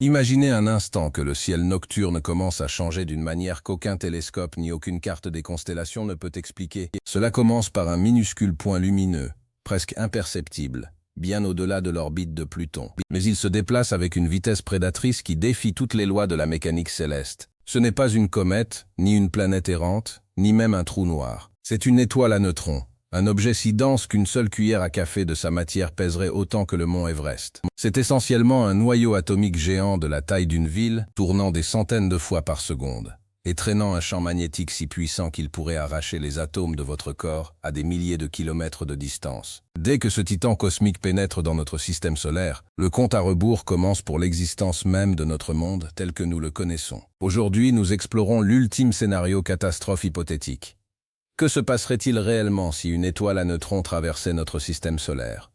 Imaginez un instant que le ciel nocturne commence à changer d'une manière qu'aucun télescope ni aucune carte des constellations ne peut expliquer. Cela commence par un minuscule point lumineux, presque imperceptible, bien au-delà de l'orbite de Pluton. Mais il se déplace avec une vitesse prédatrice qui défie toutes les lois de la mécanique céleste. Ce n'est pas une comète, ni une planète errante, ni même un trou noir. C'est une étoile à neutrons. Un objet si dense qu'une seule cuillère à café de sa matière pèserait autant que le mont Everest. C'est essentiellement un noyau atomique géant de la taille d'une ville, tournant des centaines de fois par seconde, et traînant un champ magnétique si puissant qu'il pourrait arracher les atomes de votre corps à des milliers de kilomètres de distance. Dès que ce titan cosmique pénètre dans notre système solaire, le compte à rebours commence pour l'existence même de notre monde tel que nous le connaissons. Aujourd'hui, nous explorons l'ultime scénario catastrophe hypothétique. Que se passerait-il réellement si une étoile à neutrons traversait notre système solaire?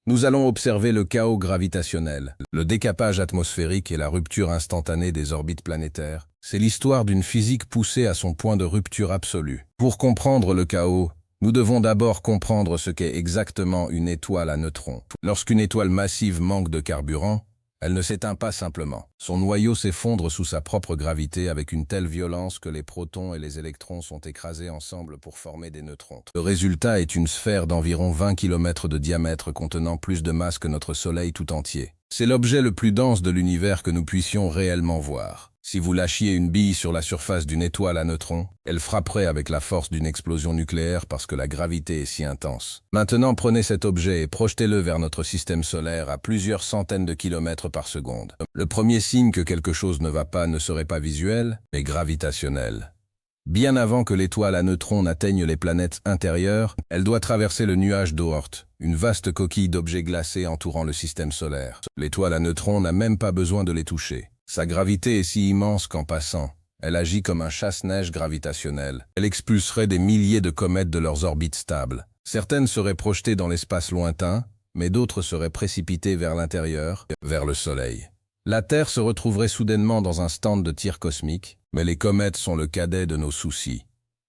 Nous allons observer le chaos gravitationnel, le décapage atmosphérique et la rupture instantanée des orbites planétaires. C'est l'histoire d'une physique poussée à son point de rupture absolue. Pour comprendre le chaos, nous devons d'abord comprendre ce qu'est exactement une étoile à neutrons. Lorsqu'une étoile massive manque de carburant, elle ne s'éteint pas simplement. Son noyau s'effondre sous sa propre gravité avec une telle violence que les protons et les électrons sont écrasés ensemble pour former des neutrons. Le résultat est une sphère d'environ 20 km de diamètre contenant plus de masse que notre Soleil tout entier. C'est l'objet le plus dense de l'univers que nous puissions réellement voir. Si vous lâchiez une bille sur la surface d'une étoile à neutrons, elle frapperait avec la force d'une explosion nucléaire parce que la gravité est si intense. Maintenant, prenez cet objet et projetez-le vers notre système solaire à plusieurs centaines de kilomètres par seconde. Le premier signe que quelque chose ne va pas ne serait pas visuel, mais gravitationnel. Bien avant que l'étoile à neutrons n'atteigne les planètes intérieures, elle doit traverser le nuage d'Oort, une vaste coquille d'objets glacés entourant le système solaire. L'étoile à neutrons n'a même pas besoin de les toucher. Sa gravité est si immense qu'en passant, elle agit comme un chasse-neige gravitationnel. Elle expulserait des milliers de comètes de leurs orbites stables. Certaines seraient projetées dans l'espace lointain, mais d'autres seraient précipitées vers l'intérieur, vers le Soleil. La Terre se retrouverait soudainement dans un stand de tir cosmique, mais les comètes sont le cadet de nos soucis.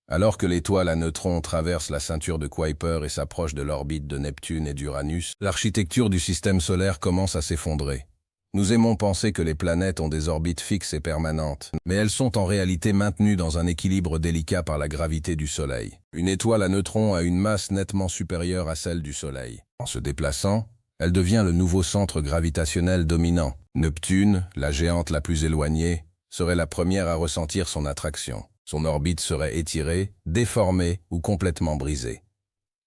Alors que l'étoile à neutrons traverse la ceinture de Kuiper et s'approche de l'orbite de Neptune et d'Uranus, l'architecture du système solaire commence à s'effondrer. Nous aimons penser que les planètes ont des orbites fixes et permanentes, mais elles sont en réalité maintenues dans un équilibre délicat par la gravité du Soleil. Une étoile à neutrons a une masse nettement supérieure à celle du Soleil. En se déplaçant, elle devient le nouveau centre gravitationnel dominant. Neptune, la géante la plus éloignée, serait la première à ressentir son attraction. Son orbite serait étirée, déformée ou complètement brisée.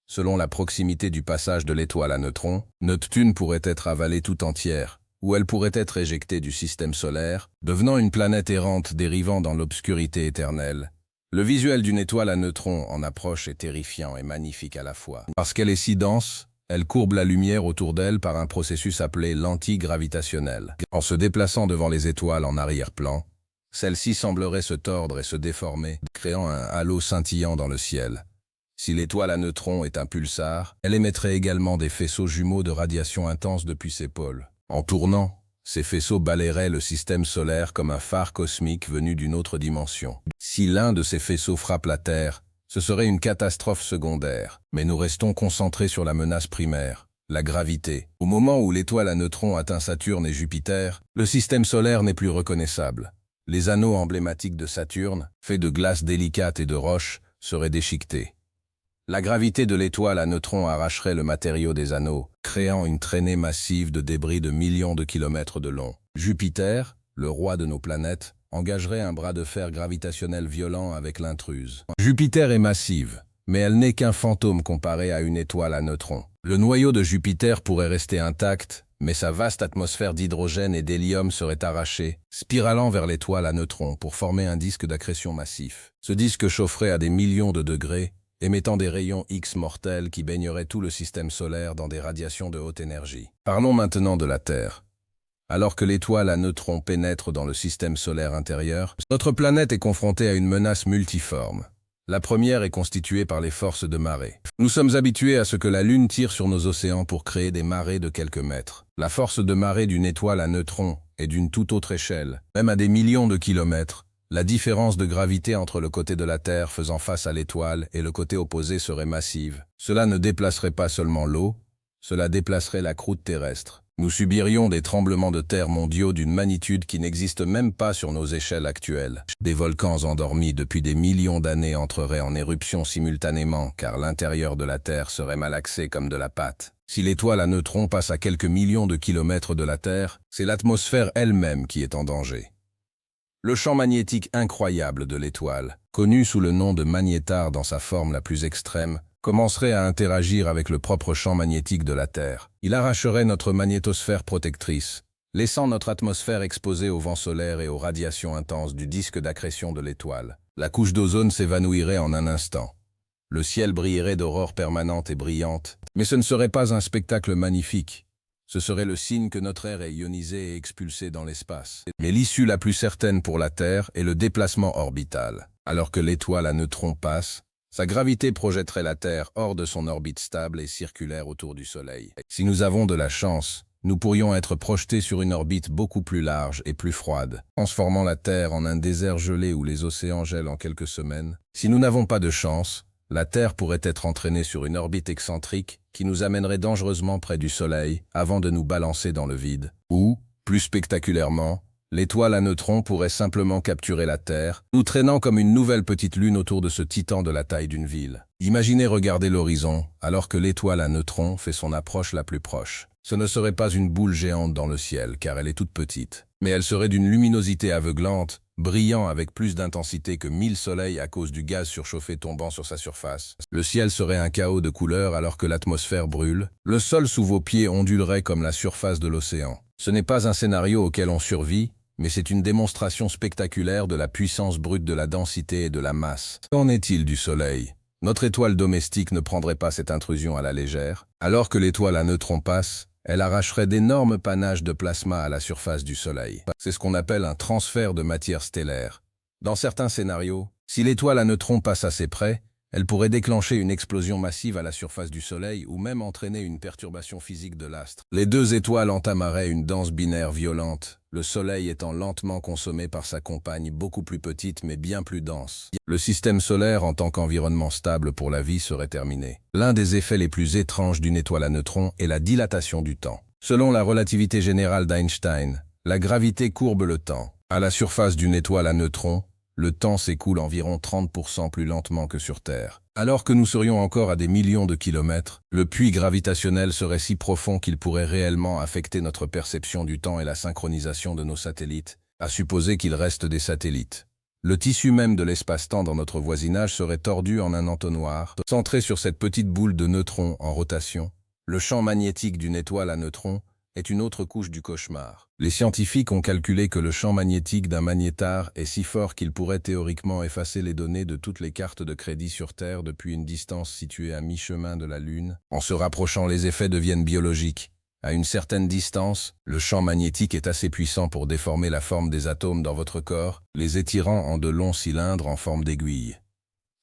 Selon la proximité du passage de l'étoile à neutrons, Neptune pourrait être avalée tout entière, ou elle pourrait être éjectée du système solaire, devenant une planète errante dérivant dans l'obscurité éternelle. Le visuel d'une étoile à neutrons en approche est terrifiant et magnifique à la fois. Parce qu'elle est si dense, elle courbe la lumière autour d'elle par un processus appelé l'antigravitationnel. En se déplaçant devant les étoiles en arrière-plan, celle-ci semblerait se tordre et se déformer, créant un halo scintillant dans le ciel. Si l'étoile à neutrons est un pulsar, elle émettrait également des faisceaux jumeaux de radiation intense depuis ses pôles. En tournant, ces faisceaux balayeraient le système solaire comme un phare cosmique venu d'une autre dimension. Si l'un de ces faisceaux frappe la Terre, ce serait une catastrophe secondaire. Mais nous restons concentrés sur la menace primaire, la gravité. Au moment où l'étoile à neutrons atteint Saturne et Jupiter, le système solaire n'est plus reconnaissable. Les anneaux emblématiques de Saturne, faits de glace délicate et de roches, seraient déchiquetés. La gravité de l'étoile à neutrons arracherait le matériau des anneaux, créant une traînée massive de débris de millions de kilomètres de long. Jupiter, le roi de nos planètes, engagerait un bras de fer gravitationnel violent avec l'intruse. Jupiter est massive, mais elle n'est qu'un fantôme comparé à une étoile à neutrons. Le noyau de Jupiter pourrait rester intact, mais sa vaste atmosphère d'hydrogène et d'hélium serait arrachée, spiralant vers l'étoile à neutrons pour former un disque d'accrétion massif. Ce disque chaufferait à des millions de degrés, émettant des rayons X mortels qui baigneraient tout le système solaire dans des radiations de haute énergie. Parlons maintenant de la Terre. Alors que l'étoile à neutrons pénètre dans le système solaire intérieur, notre planète est confrontée à une menace multiforme. La première est constituée par les forces de marée. Nous sommes habitués à ce que la Lune tire sur nos océans pour créer des marées de quelques mètres. La force de marée d'une étoile à neutrons est d'une toute autre échelle, même à des millions de kilomètres. La différence de gravité entre le côté de la Terre faisant face à l'étoile et le côté opposé serait massive. Cela ne déplacerait pas seulement l'eau, cela déplacerait la croûte terrestre. Nous subirions des tremblements de terre mondiaux d'une magnitude qui n'existe même pas sur nos échelles actuelles. Des volcans endormis depuis des millions d'années entreraient en éruption simultanément car l'intérieur de la Terre serait malaxé comme de la pâte. Si l'étoile à neutrons passe à quelques millions de kilomètres de la Terre, c'est l'atmosphère elle-même qui est en danger. Le champ magnétique incroyable de l'étoile, connu sous le nom de magnétar dans sa forme la plus extrême, commencerait à interagir avec le propre champ magnétique de la Terre. Il arracherait notre magnétosphère protectrice, laissant notre atmosphère exposée aux vents solaires et aux radiations intenses du disque d'accrétion de l'étoile. La couche d'ozone s'évanouirait en un instant. Le ciel brillerait d'aurores permanentes et brillantes, mais ce ne serait pas un spectacle magnifique. Ce serait le signe que notre air est ionisé et expulsé dans l'espace. Mais l'issue la plus certaine pour la Terre est le déplacement orbital. Alors que l'étoile à neutrons passe, sa gravité projetterait la Terre hors de son orbite stable et circulaire autour du Soleil. Si nous avons de la chance, nous pourrions être projetés sur une orbite beaucoup plus large et plus froide, transformant la Terre en un désert gelé où les océans gèlent en quelques semaines. Si nous n'avons pas de chance, la Terre pourrait être entraînée sur une orbite excentrique qui nous amènerait dangereusement près du Soleil avant de nous balancer dans le vide. Ou, plus spectaculairement, l'étoile à neutrons pourrait simplement capturer la Terre, nous traînant comme une nouvelle petite lune autour de ce titan de la taille d'une ville. Imaginez regarder l'horizon alors que l'étoile à neutrons fait son approche la plus proche. Ce ne serait pas une boule géante dans le ciel car elle est toute petite, mais elle serait d'une luminosité aveuglante, brillant avec plus d'intensité que 1000 soleils à cause du gaz surchauffé tombant sur sa surface. Le ciel serait un chaos de couleurs alors que l'atmosphère brûle. Le sol sous vos pieds ondulerait comme la surface de l'océan. Ce n'est pas un scénario auquel on survit, mais c'est une démonstration spectaculaire de la puissance brute de la densité et de la masse. Qu'en est-il du Soleil? Notre étoile domestique ne prendrait pas cette intrusion à la légère. Alors que l'étoile à neutrons passe, elle arracherait d'énormes panaches de plasma à la surface du Soleil. C'est ce qu'on appelle un transfert de matière stellaire. Dans certains scénarios, si l'étoile à neutrons passe assez près, elle pourrait déclencher une explosion massive à la surface du Soleil ou même entraîner une perturbation physique de l'astre. Les deux étoiles entameraient une danse binaire violente, le Soleil étant lentement consommé par sa compagne beaucoup plus petite mais bien plus dense. Le système solaire en tant qu'environnement stable pour la vie serait terminé. L'un des effets les plus étranges d'une étoile à neutrons est la dilatation du temps. Selon la relativité générale d'Einstein, la gravité courbe le temps. À la surface d'une étoile à neutrons, le temps s'écoule environ 30% plus lentement que sur Terre. Alors que nous serions encore à des millions de kilomètres, le puits gravitationnel serait si profond qu'il pourrait réellement affecter notre perception du temps et la synchronisation de nos satellites, à supposer qu'il reste des satellites. Le tissu même de l'espace-temps dans notre voisinage serait tordu en un entonnoir, centré sur cette petite boule de neutrons en rotation. Le champ magnétique d'une étoile à neutrons est une autre couche du cauchemar. Les scientifiques ont calculé que le champ magnétique d'un magnétar est si fort qu'il pourrait théoriquement effacer les données de toutes les cartes de crédit sur Terre depuis une distance située à mi-chemin de la Lune. En se rapprochant, les effets deviennent biologiques. À une certaine distance, le champ magnétique est assez puissant pour déformer la forme des atomes dans votre corps, les étirant en de longs cylindres en forme d'aiguille.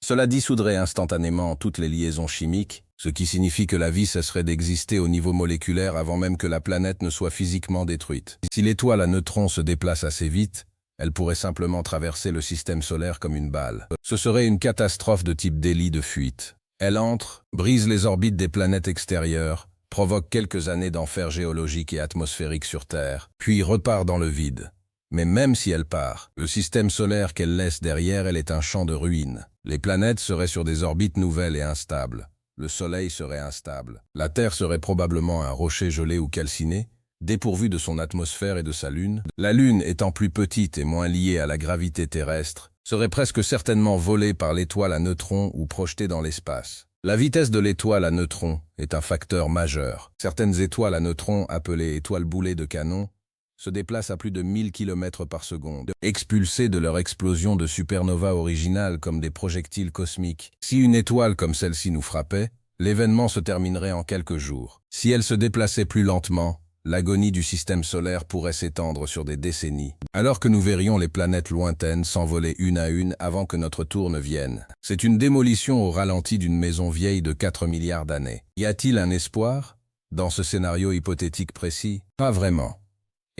Cela dissoudrait instantanément toutes les liaisons chimiques, ce qui signifie que la vie cesserait d'exister au niveau moléculaire avant même que la planète ne soit physiquement détruite. Si l'étoile à neutrons se déplace assez vite, elle pourrait simplement traverser le système solaire comme une balle. Ce serait une catastrophe de type délit de fuite. Elle entre, brise les orbites des planètes extérieures, provoque quelques années d'enfer géologique et atmosphérique sur Terre, puis repart dans le vide. Mais même si elle part, le système solaire qu'elle laisse derrière elle est un champ de ruines. Les planètes seraient sur des orbites nouvelles et instables. Le Soleil serait instable. La Terre serait probablement un rocher gelé ou calciné, dépourvu de son atmosphère et de sa Lune. La Lune, étant plus petite et moins liée à la gravité terrestre, serait presque certainement volée par l'étoile à neutrons ou projetée dans l'espace. La vitesse de l'étoile à neutrons est un facteur majeur. Certaines étoiles à neutrons, appelées étoiles boulets de canon, se déplacent à plus de 1000 km par seconde, expulsées de leur explosion de supernova originale comme des projectiles cosmiques. Si une étoile comme celle-ci nous frappait, l'événement se terminerait en quelques jours. Si elle se déplaçait plus lentement, l'agonie du système solaire pourrait s'étendre sur des décennies, alors que nous verrions les planètes lointaines s'envoler une à une avant que notre tour ne vienne. C'est une démolition au ralenti d'une maison vieille de 4 milliards d'années. Y a-t-il un espoir dans ce scénario hypothétique précis? Pas vraiment.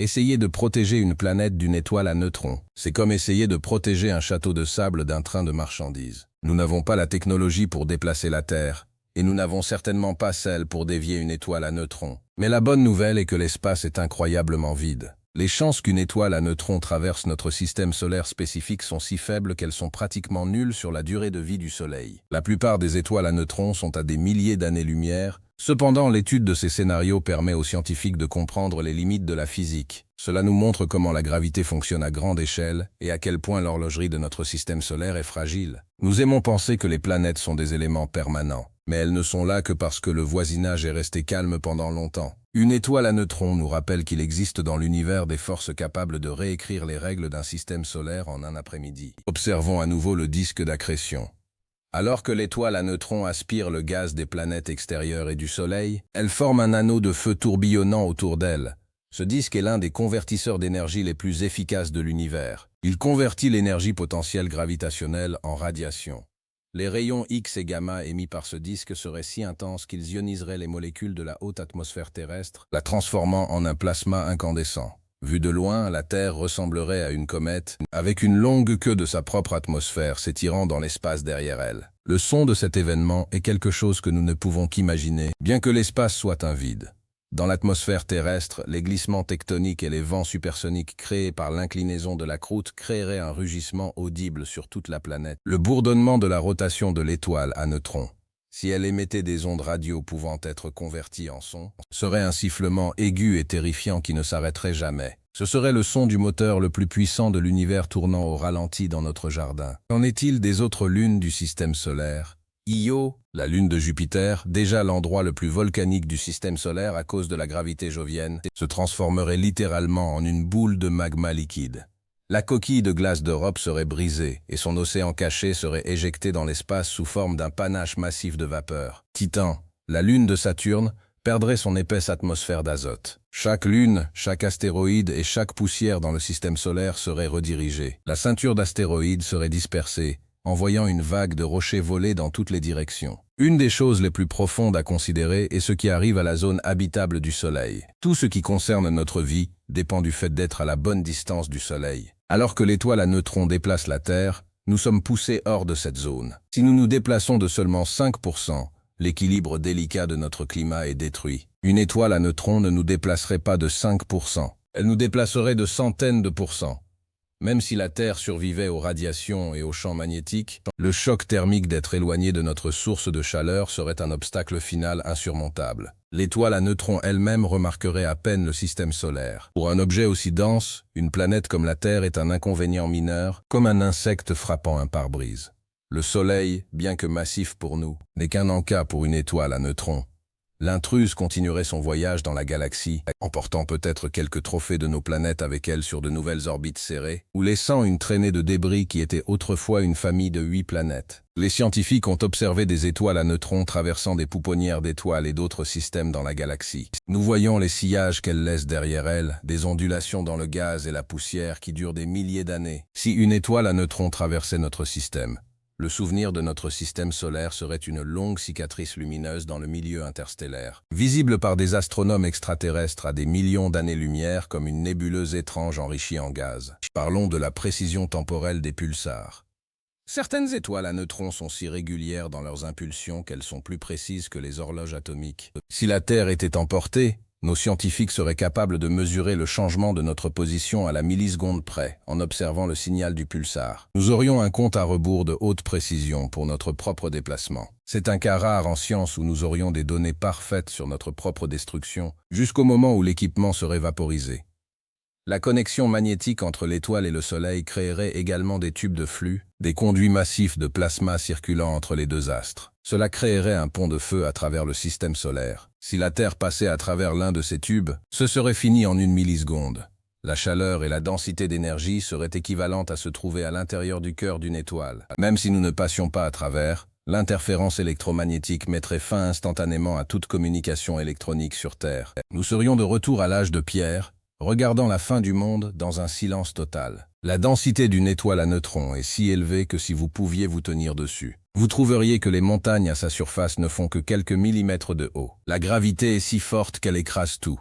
Essayer de protéger une planète d'une étoile à neutrons, c'est comme essayer de protéger un château de sable d'un train de marchandises. Nous n'avons pas la technologie pour déplacer la Terre, et nous n'avons certainement pas celle pour dévier une étoile à neutrons. Mais la bonne nouvelle est que l'espace est incroyablement vide. Les chances qu'une étoile à neutrons traverse notre système solaire spécifique sont si faibles qu'elles sont pratiquement nulles sur la durée de vie du Soleil. La plupart des étoiles à neutrons sont à des milliers d'années-lumière. Cependant, l'étude de ces scénarios permet aux scientifiques de comprendre les limites de la physique. Cela nous montre comment la gravité fonctionne à grande échelle et à quel point l'horlogerie de notre système solaire est fragile. Nous aimons penser que les planètes sont des éléments permanents, mais elles ne sont là que parce que le voisinage est resté calme pendant longtemps. Une étoile à neutrons nous rappelle qu'il existe dans l'univers des forces capables de réécrire les règles d'un système solaire en un après-midi. Observons à nouveau le disque d'accrétion. Alors que l'étoile à neutrons aspire le gaz des planètes extérieures et du Soleil, elle forme un anneau de feu tourbillonnant autour d'elle. Ce disque est l'un des convertisseurs d'énergie les plus efficaces de l'univers. Il convertit l'énergie potentielle gravitationnelle en radiation. Les rayons X et gamma émis par ce disque seraient si intenses qu'ils ioniseraient les molécules de la haute atmosphère terrestre, la transformant en un plasma incandescent. Vu de loin, la Terre ressemblerait à une comète, avec une longue queue de sa propre atmosphère s'étirant dans l'espace derrière elle. Le son de cet événement est quelque chose que nous ne pouvons qu'imaginer, bien que l'espace soit un vide. Dans l'atmosphère terrestre, les glissements tectoniques et les vents supersoniques créés par l'inclinaison de la croûte créeraient un rugissement audible sur toute la planète. Le bourdonnement de la rotation de l'étoile à neutrons, si elle émettait des ondes radio pouvant être converties en son, serait un sifflement aigu et terrifiant qui ne s'arrêterait jamais. Ce serait le son du moteur le plus puissant de l'univers tournant au ralenti dans notre jardin. Qu'en est-il des autres lunes du système solaire ? Io, la lune de Jupiter, déjà l'endroit le plus volcanique du système solaire à cause de la gravité jovienne, se transformerait littéralement en une boule de magma liquide. La coquille de glace d'Europe serait brisée et son océan caché serait éjecté dans l'espace sous forme d'un panache massif de vapeur. Titan, la lune de Saturne, perdrait son épaisse atmosphère d'azote. Chaque lune, chaque astéroïde et chaque poussière dans le système solaire serait redirigée. La ceinture d'astéroïdes serait dispersée, envoyant une vague de rochers volés dans toutes les directions. Une des choses les plus profondes à considérer est ce qui arrive à la zone habitable du Soleil. Tout ce qui concerne notre vie dépend du fait d'être à la bonne distance du Soleil. Alors que l'étoile à neutrons déplace la Terre, nous sommes poussés hors de cette zone. Si nous nous déplaçons de seulement 5%, l'équilibre délicat de notre climat est détruit. Une étoile à neutrons ne nous déplacerait pas de 5%. Elle nous déplacerait de centaines de pourcents. Même si la Terre survivait aux radiations et aux champs magnétiques, le choc thermique d'être éloigné de notre source de chaleur serait un obstacle final insurmontable. L'étoile à neutrons elle-même remarquerait à peine le système solaire. Pour un objet aussi dense, une planète comme la Terre est un inconvénient mineur, comme un insecte frappant un pare-brise. Le Soleil, bien que massif pour nous, n'est qu'un en-cas pour une étoile à neutrons. L'intruse continuerait son voyage dans la galaxie, emportant peut-être quelques trophées de nos planètes avec elle sur de nouvelles orbites serrées, ou laissant une traînée de débris qui était autrefois une famille de 8 planètes. Les scientifiques ont observé des étoiles à neutrons traversant des pouponnières d'étoiles et d'autres systèmes dans la galaxie. Nous voyons les sillages qu'elles laissent derrière elles, des ondulations dans le gaz et la poussière qui durent des milliers d'années. Si une étoile à neutrons traversait notre système, le souvenir de notre système solaire serait une longue cicatrice lumineuse dans le milieu interstellaire, visible par des astronomes extraterrestres à des millions d'années-lumière comme une nébuleuse étrange enrichie en gaz. Parlons de la précision temporelle des pulsars. Certaines étoiles à neutrons sont si régulières dans leurs impulsions qu'elles sont plus précises que les horloges atomiques. Si la Terre était emportée, nos scientifiques seraient capables de mesurer le changement de notre position à la milliseconde près, en observant le signal du pulsar. Nous aurions un compte à rebours de haute précision pour notre propre déplacement. C'est un cas rare en science où nous aurions des données parfaites sur notre propre destruction, jusqu'au moment où l'équipement serait vaporisé. La connexion magnétique entre l'étoile et le Soleil créerait également des tubes de flux, des conduits massifs de plasma circulant entre les deux astres. Cela créerait un pont de feu à travers le système solaire. Si la Terre passait à travers l'un de ces tubes, ce serait fini en une milliseconde. La chaleur et la densité d'énergie seraient équivalentes à se trouver à l'intérieur du cœur d'une étoile. Même si nous ne passions pas à travers, l'interférence électromagnétique mettrait fin instantanément à toute communication électronique sur Terre. Nous serions de retour à l'âge de pierre, regardant la fin du monde dans un silence total. La densité d'une étoile à neutrons est si élevée que si vous pouviez vous tenir dessus, vous trouveriez que les montagnes à sa surface ne font que quelques millimètres de haut. La gravité est si forte qu'elle écrase tout.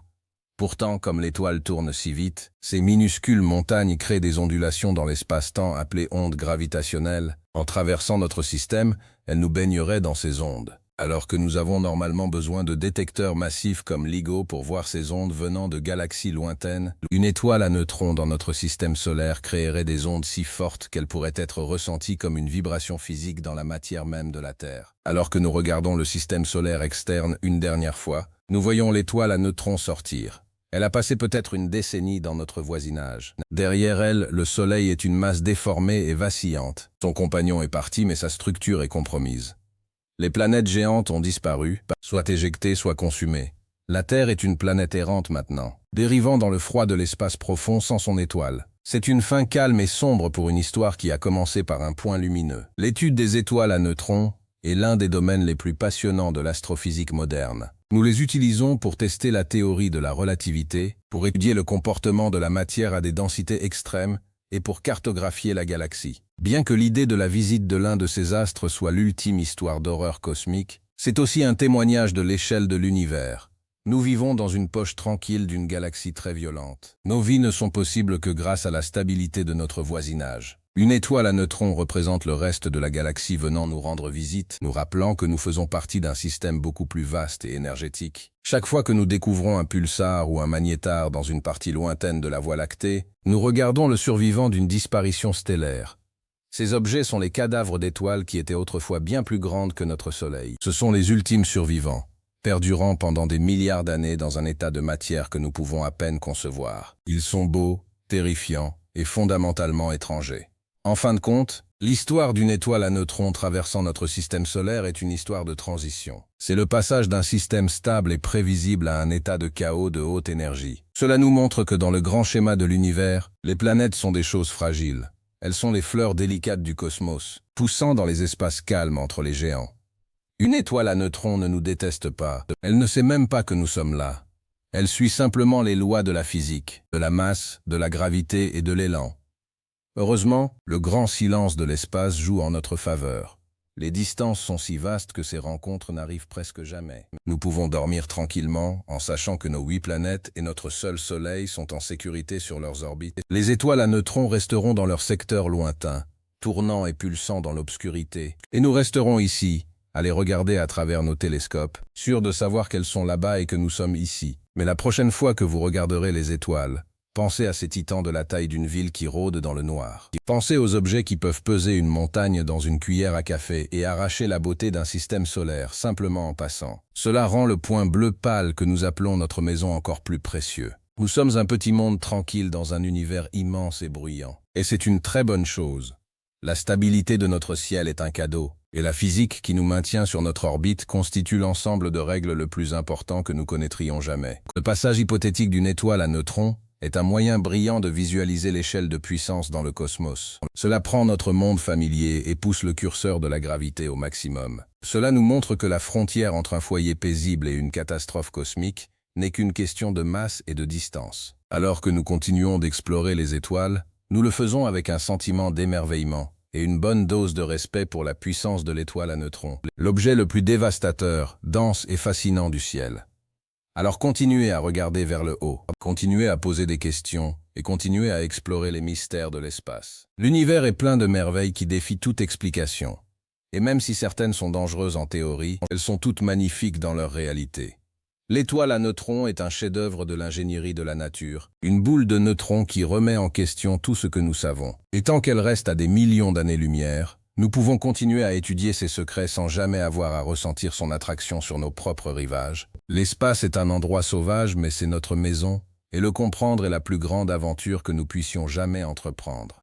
Pourtant, comme l'étoile tourne si vite, ces minuscules montagnes créent des ondulations dans l'espace-temps appelées ondes gravitationnelles. En traversant notre système, elles nous baigneraient dans ces ondes. alors que nous avons normalement besoin de détecteurs massifs comme LIGO pour voir ces ondes venant de galaxies lointaines. Une étoile à neutrons dans notre système solaire créerait des ondes si fortes qu'elles pourraient être ressenties comme une vibration physique dans la matière même de la Terre. Alors que nous regardons le système solaire externe une dernière fois, nous voyons l'étoile à neutrons sortir. Elle a passé peut-être une décennie dans notre voisinage. Derrière elle, le Soleil est une masse déformée et vacillante. Son compagnon est parti, mais sa structure est compromise. Les planètes géantes ont disparu, soit éjectées, soit consumées. La Terre est une planète errante maintenant, dérivant dans le froid de l'espace profond sans son étoile. C'est une fin calme et sombre pour une histoire qui a commencé par un point lumineux. L'étude des étoiles à neutrons est l'un des domaines les plus passionnants de l'astrophysique moderne. Nous les utilisons pour tester la théorie de la relativité, pour étudier le comportement de la matière à des densités extrêmes et pour cartographier la galaxie. Bien que l'idée de la visite de l'un de ces astres soit l'ultime histoire d'horreur cosmique, c'est aussi un témoignage de l'échelle de l'univers. Nous vivons dans une poche tranquille d'une galaxie très violente. Nos vies ne sont possibles que grâce à la stabilité de notre voisinage. Une étoile à neutrons représente le reste de la galaxie venant nous rendre visite, nous rappelant que nous faisons partie d'un système beaucoup plus vaste et énergétique. Chaque fois que nous découvrons un pulsar ou un magnétar dans une partie lointaine de la Voie lactée, nous regardons le survivant d'une disparition stellaire. Ces objets sont les cadavres d'étoiles qui étaient autrefois bien plus grandes que notre Soleil. Ce sont les ultimes survivants, perdurant pendant des milliards d'années dans un état de matière que nous pouvons à peine concevoir. Ils sont beaux, terrifiants et fondamentalement étrangers. En fin de compte, l'histoire d'une étoile à neutrons traversant notre système solaire est une histoire de transition. C'est le passage d'un système stable et prévisible à un état de chaos de haute énergie. Cela nous montre que dans le grand schéma de l'univers, les planètes sont des choses fragiles. Elles sont les fleurs délicates du cosmos, poussant dans les espaces calmes entre les géants. Une étoile à neutrons ne nous déteste pas. Elle ne sait même pas que nous sommes là. Elle suit simplement les lois de la physique, de la masse, de la gravité et de l'élan. Heureusement, le grand silence de l'espace joue en notre faveur. Les distances sont si vastes que ces rencontres n'arrivent presque jamais. Nous pouvons dormir tranquillement en sachant que nos 8 planètes et notre seul Soleil sont en sécurité sur leurs orbites. Les étoiles à neutrons resteront dans leur secteur lointain, tournant et pulsant dans l'obscurité. Et nous resterons ici, à les regarder à travers nos télescopes, sûrs de savoir qu'elles sont là-bas et que nous sommes ici. Mais la prochaine fois que vous regarderez les étoiles, pensez à ces titans de la taille d'une ville qui rôdent dans le noir. Pensez aux objets qui peuvent peser une montagne dans une cuillère à café et arracher la beauté d'un système solaire simplement en passant. Cela rend le point bleu pâle que nous appelons notre maison encore plus précieux. Nous sommes un petit monde tranquille dans un univers immense et bruyant. Et c'est une très bonne chose. La stabilité de notre ciel est un cadeau, et la physique qui nous maintient sur notre orbite constitue l'ensemble de règles le plus important que nous connaîtrions jamais. Le passage hypothétique d'une étoile à neutrons est un moyen brillant de visualiser l'échelle de puissance dans le cosmos. Cela prend notre monde familier et pousse le curseur de la gravité au maximum. Cela nous montre que la frontière entre un foyer paisible et une catastrophe cosmique n'est qu'une question de masse et de distance. Alors que nous continuons d'explorer les étoiles, nous le faisons avec un sentiment d'émerveillement et une bonne dose de respect pour la puissance de l'étoile à neutrons, l'objet le plus dévastateur, dense et fascinant du ciel. Alors continuez à regarder vers le haut, continuez à poser des questions et continuez à explorer les mystères de l'espace. L'univers est plein de merveilles qui défient toute explication. Et même si certaines sont dangereuses en théorie, elles sont toutes magnifiques dans leur réalité. L'étoile à neutrons est un chef-d'œuvre de l'ingénierie de la nature, une boule de neutrons qui remet en question tout ce que nous savons. Et tant qu'elle reste à des millions d'années-lumière, nous pouvons continuer à étudier ses secrets sans jamais avoir à ressentir son attraction sur nos propres rivages. L'espace est un endroit sauvage, mais c'est notre maison, et le comprendre est la plus grande aventure que nous puissions jamais entreprendre.